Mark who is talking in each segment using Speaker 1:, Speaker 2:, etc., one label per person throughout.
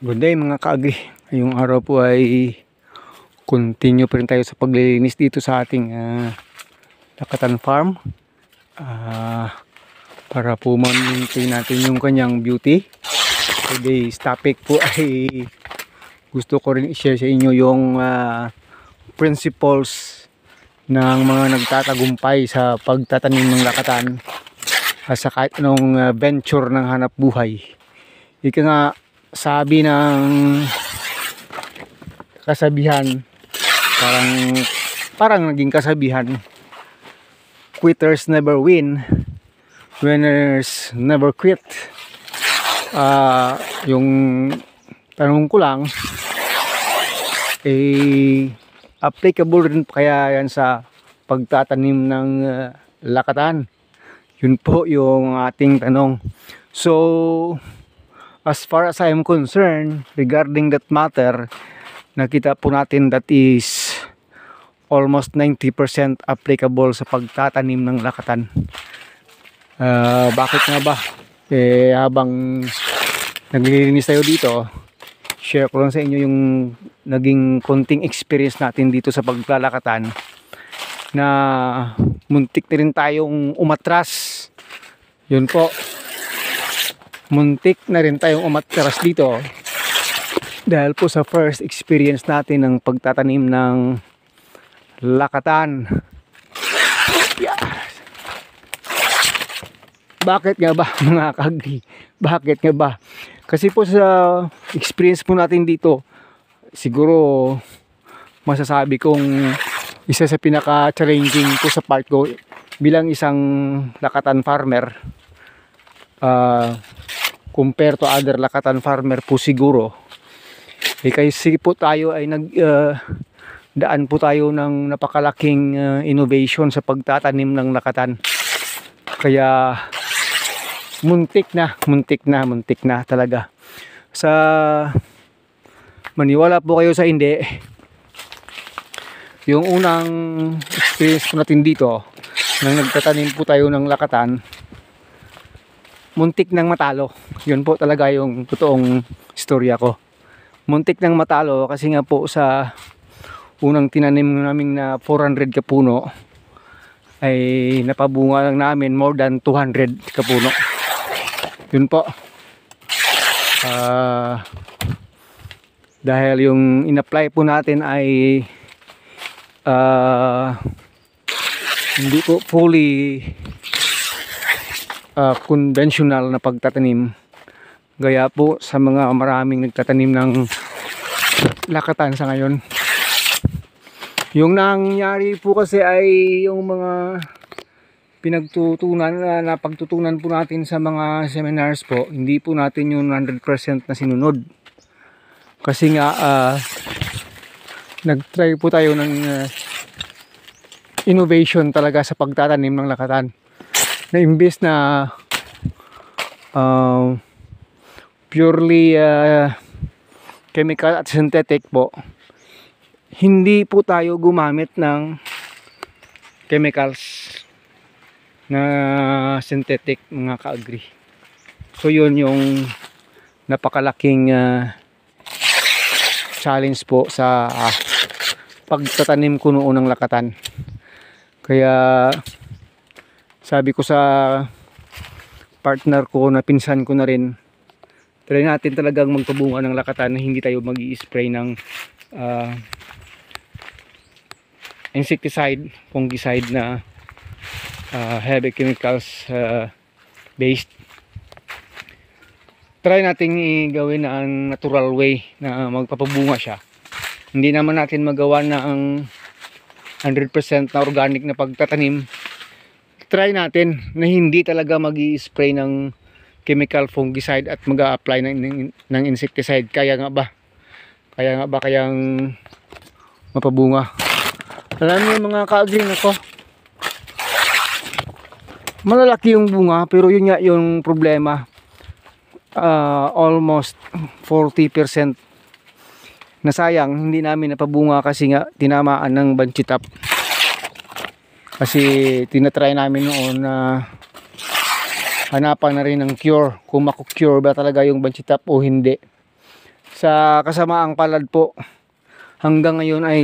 Speaker 1: Good day mga kaagri. Ngayong araw po ay continue pa rin tayo sa paglilinis dito sa ating Lakatan Farm. Para po ma-maintain natin yung kanyang beauty. Today's topic po ay gusto ko rin i-share sa inyo yung principles ng mga nagtatagumpay sa pagtatanim ng lakatan sa kahit anong venture ng hanap buhay. Ika nga, sabi ng kasabihan, parang naging kasabihan, quitters never win, winners never quit. Yung tanong ko lang applicable rin kaya yan sa pagtatanim ng lakatan? Yun po yung ating tanong. So as far as I am concerned regarding that matter, nakita po natin that is almost 90% applicable sa pagtatanim ng lakatan. Bakit nga ba? Habang naglilinis tayo dito, share ko lang sa inyo yung naging konting experience natin dito sa paglalakatan, na muntik na rin tayong umatras. Yun po, muntik na rin tayong umatras dito dahil po sa first experience natin ng pagtatanim ng lakatan. Bakit nga ba mga kagri? Bakit nga ba? Kasi po sa experience po natin dito, siguro masasabi kong isa sa pinaka-challenging po sa part ko bilang isang lakatan farmer, compare to other lakatan farmer po siguro, kasi po tayo ay daan po tayo ng napakalaking innovation sa pagtatanim ng lakatan. Kaya muntik na talaga. Sa maniwala po kayo sa hindi, yung unang experience po natin dito nang nagtatanim po tayo ng lakatan, muntik nang matalo. Yun po talaga yung totoong istorya ko. Muntik nang matalo kasi nga po sa unang tinanim namin na 400 kapuno ay napabunga lang namin more than 200 kapuno. Yun po. Dahil yung in-apply po natin ay hindi po fully conventional na pagtatanim, gaya po sa mga maraming nagtatanim ng lakatan sa ngayon. Yung nangyari po kasi ay yung mga napagtutunan po natin sa mga seminars po, hindi po natin yung 100% na sinunod. Kasi nga nag-try po tayo ng innovation talaga sa pagtatanim ng lakatan, na imbes na purely chemical at synthetic po, hindi po tayo gumamit ng chemicals na synthetic mga ka-agri. So yun yung napakalaking challenge po sa pagtatanim ko noon ng lakatan. Kaya sabi ko sa partner ko na pinsan ko na rin, try natin talagang magpabunga ng lakatan na hindi tayo mag-i-spray ng insecticide, fungicide na heavy chemicals based. Try natin gawin na ang natural way na magpapabunga siya. Hindi naman natin magawa na ang 100% na organic na pagtatanim. Try natin na hindi talaga mag-i-spray ng chemical fungicide at mag-a-apply ng insecticide. Kaya nga ba kayang mapabunga? Alam niyo mga ka-agri, nako, malalaki yung bunga, pero yun nga yung problema. Almost 40% nasayang, hindi namin napabunga kasi nga tinamaan ng banchitap. Kasi tinatry namin noon na hanapan na rin ng cure, kung maku-cure ba talaga yung banchitap o hindi. Sa kasamaang palad po, hanggang ngayon ay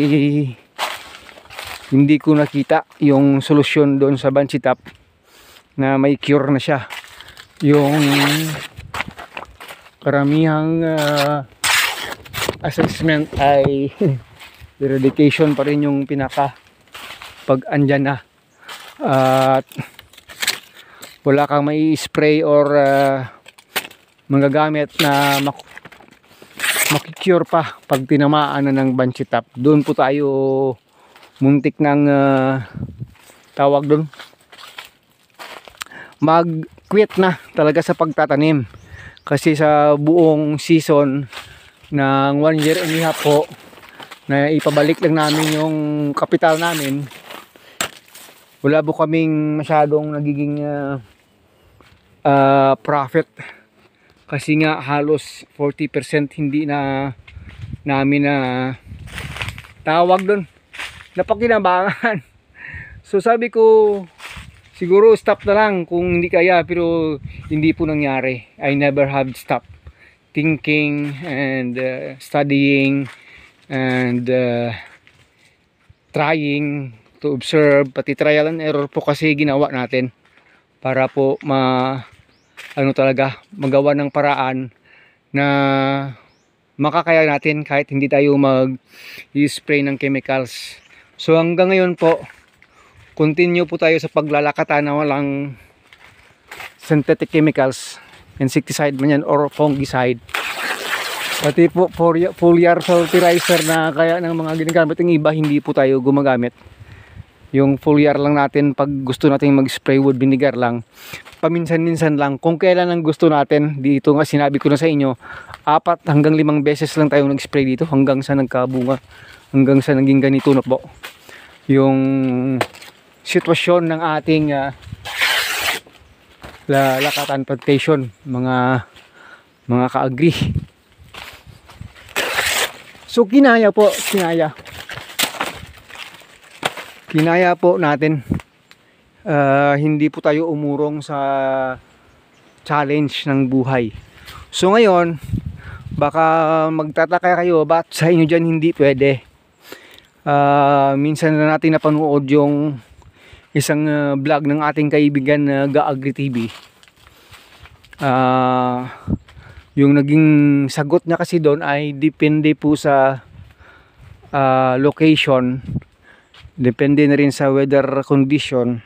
Speaker 1: hindi ko nakita yung solusyon doon sa Banshee Top na may cure na siya. Yung karamihang assessment ay eradication pa rin yung pinaka pag andyan na at wala kang may spray or magagamit na makikure pa pag tinamaan na ng Banshee Top. Doon po tayo muntik ng tawag doon, mag-quit na talaga sa pagtatanim. Kasi sa buong season ng 1 year and a half po na ipabalik lang namin yung kapital namin, wala po kaming masyadong nagiging profit. Kasi nga halos 40% hindi na namin na tawag doon napakinabangan. So sabi ko siguro stop na lang kung hindi kaya, pero hindi po nangyari. I never have stopped thinking and studying and trying to observe, pati trial and error po kasi ginawa natin para po talaga magawa ng paraan na makakaya natin kahit hindi tayo mag-spray ng chemicals. So hanggang ngayon po, continue po tayo sa paglalakata na walang synthetic chemicals, insecticide man yan or fungicide. Pati po foliar fertilizer na kaya ng mga ginagamit ng iba, hindi po tayo gumagamit. Yung foliar lang natin pag gusto natin mag-spray, wood vinegar lang. Paminsan-minsan lang kung kailan ang gusto natin. Dito nga sinabi ko na sa inyo, 4 hanggang 5 beses lang tayo nag-spray dito hanggang sa nagkabunga, hanggang sa naging ganito na po yung sitwasyon ng ating lakatan plantation, mga ka-agri. So kinaya po natin. Hindi po tayo umurong sa challenge ng buhay. So ngayon, baka magtataka kayo, bakit sa inyo dyan hindi pwede? Minsan na natin napanood yung isang vlog ng ating kaibigan na Ga-Agri TV. Yung naging sagot niya kasi doon ay depende po sa location, depende na rin sa weather condition.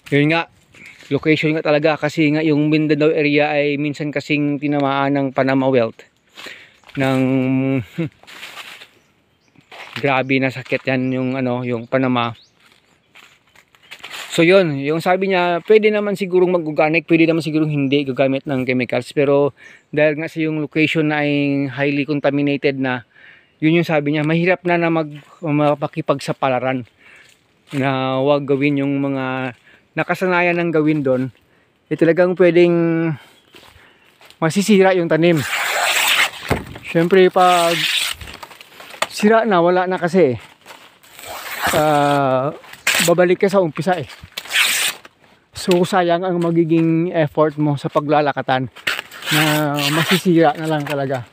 Speaker 1: Yun nga, location nga talaga, kasi nga yung Mindanao area ay minsan kasing tinamaan ng Panama Welt ng grabe na sakit yan, yung Panama. So yun, yung sabi niya, pwede naman sigurong mag-organic, pwede naman sigurong hindi gagamit ng chemicals, pero dahil nga sa yung location na ay highly contaminated na, yun yung sabi niya, mahirap na mapakipagsapalaran, na wag gawin yung mga nakasanayan ng gawin doon. Talagang pwedeng masisira yung tanim. Syempre pag sira na, wala na kasi babalik ka sa umpisa eh. So sayang ang magiging effort mo sa paglalakatan, na masisira na lang talaga.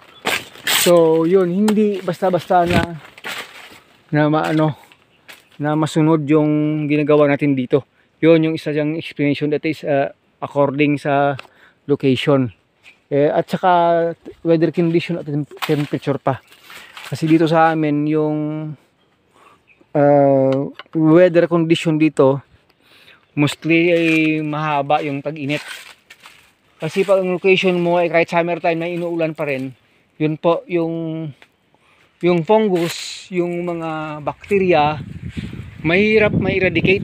Speaker 1: So yun, hindi basta-basta na masunod yung ginagawa natin dito. Yun yung isa diyang explanation, that is according sa location. At saka weather condition at temperature pa. Kasi dito sa amin yung weather condition dito mostly ay mahaba yung tag-init. Kasi pag ang location mo ay kahit summertime na inuulan pa rin, yun po yung fungus, yung mga bacteria, mahirap ma-eradicate.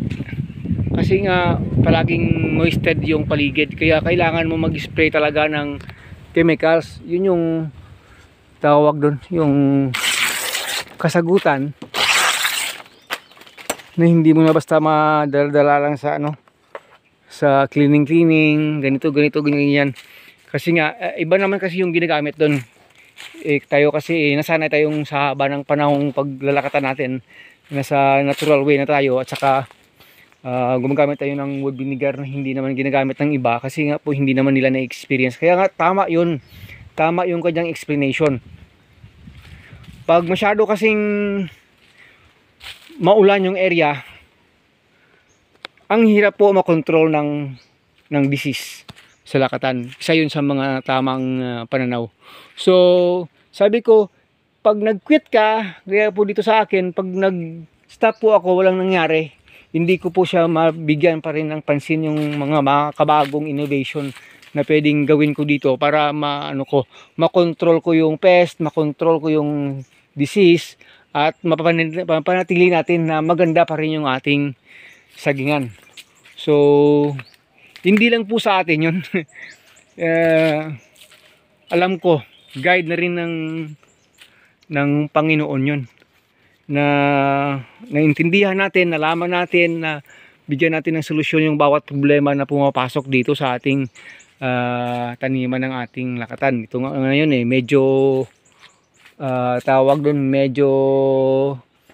Speaker 1: Kasi nga palaging moisted yung paligid, kaya kailangan mo mag-spray talaga ng chemicals. Yun yung tawag doon, yung kasagutan, na hindi mo na basta madala lang sa sa cleaning, ganito ganyan. Kasi nga iba naman kasi yung ginagamit doon. Tayo kasi nasanay tayong sa haba ng panahong paglalakatan natin, nasa natural way na tayo, at saka Gumagamit tayo ng wood vinegar na hindi naman ginagamit ng iba kasi nga po hindi naman nila na-experience. Kaya nga tama yun. Tama yung kanyang explanation. Pag masyado kasing maulan yung area, ang hirap po makontrol ng disease sa lakatan. Isa yun sa mga tamang pananaw. So, sabi ko, pag nag-quit ka, kaya po dito sa akin, pag nag-stop po ako, walang nangyari, hindi ko po siya mabigyan pa rin ng pansin yung mga kabagong innovation na pwedeng gawin ko dito para makontrol ko yung pest, makontrol ko yung disease, at mapanatili natin na maganda pa rin yung ating sagingan. So, hindi lang po sa atin yun. Alam ko, guide na rin ng Panginoon yun. Na naintindihan natin, nalaman natin, na bigyan natin ng solusyon yung bawat problema na pumapasok dito sa ating taniman ng ating lakatan. Ito ngayon medyo tawag doon, medyo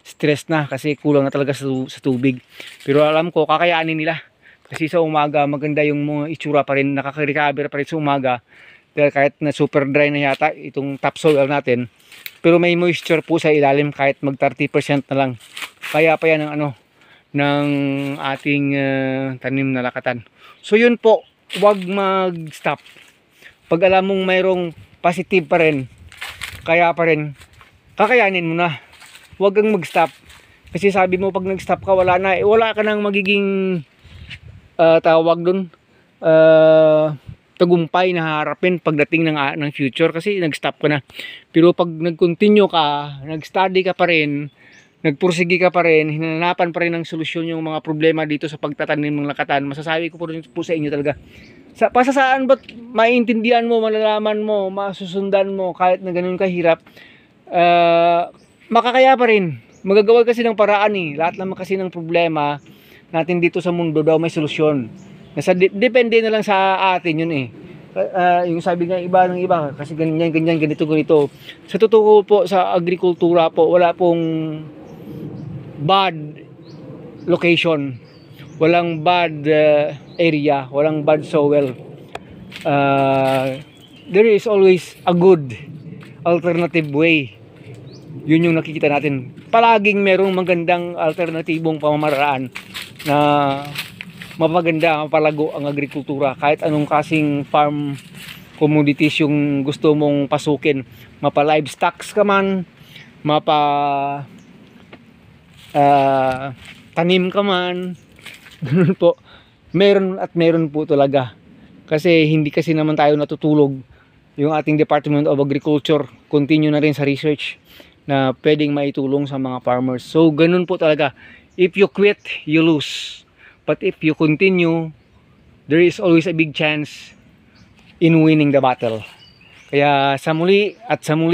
Speaker 1: stress na kasi kulang na talaga sa tubig. Pero alam ko kakayanin nila kasi sa umaga maganda yung mga itsura pa rin, nakaka-recover pa rin sa umaga kahit na super dry na yata itong topsoil natin, pero may moisture po sa ilalim kahit mag 30% na lang. Kaya pa yan ng ating tanim na lakatan. So yun po, huwag mag-stop. Pag alam mong mayroong positive pa rin, kaya pa rin, kakayanin mo na. Huwag kang mag-stop. Kasi sabi mo pag nag-stop ka, wala na. Wala ka nang magiging tawag dun, tagumpay na harapin pagdating ng future kasi nag-stop ka na. Pero pag nag-continue ka, nag-study ka pa rin, nagpursige ka pa rin, hinanapan pa rin ng solusyon yung mga problema dito sa pagtatanim ng lakatan, masasabi ko po sa inyo talaga, pasasaan ba't maiintindihan mo, malalaman mo, masusundan mo kahit na ganun kahirap, makakaya pa rin. Magagawa kasi ng paraan lahat naman kasi ng problema natin dito sa mundo daw may solusyon. Depende na lang sa atin yun yung sabi nga iba ng iba kasi ganyan, ganito. Sa totoo po sa agrikultura po, wala pong bad location, walang bad area, walang bad soil. There is always a good alternative way. Yun yung nakikita natin. Palaging merong magandang alternatibong pamamaraan na mapaganda, mapalago ang agrikultura. Kahit anong kasing farm commodities yung gusto mong pasukin. Mapa livestock ka man, mapa tanim ka man. Ganun po. Meron po talaga. Kasi hindi kasi naman tayo natutulog. Yung ating Department of Agriculture continue na rin sa research na pwedeng maitulong sa mga farmers. So ganun po talaga. If you quit, you lose. But if you continue, there is always a big chance in winning the battle. Kaya sa muli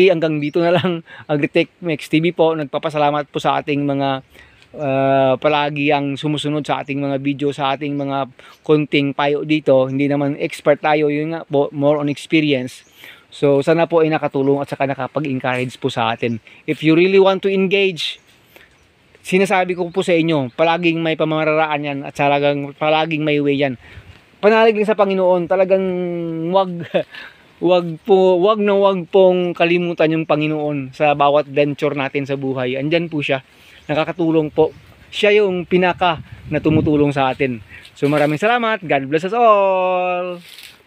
Speaker 1: hanggang dito na lang, Agritech Mix TV po. Nagpapasalamat po sa ating mga palagi ang sumusunod sa ating mga video, sa ating mga konting payo dito. Hindi naman expert tayo, yun nga po, more on experience. So sana po ay nakatulong at saka nakapag-encourage po sa atin. If you really want to engage, sinasabi ko po sa inyo, palaging may pamamaraan yan at palaging may way yan. Panalig lang sa Panginoon, talagang wag pong kalimutan yung Panginoon sa bawat venture natin sa buhay. Andyan po siya, nakakatulong po. Siya yung pinaka na tumutulong sa atin. So maraming salamat. God bless us all.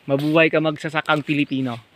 Speaker 1: Mabuhay ka magsasakang Pilipino.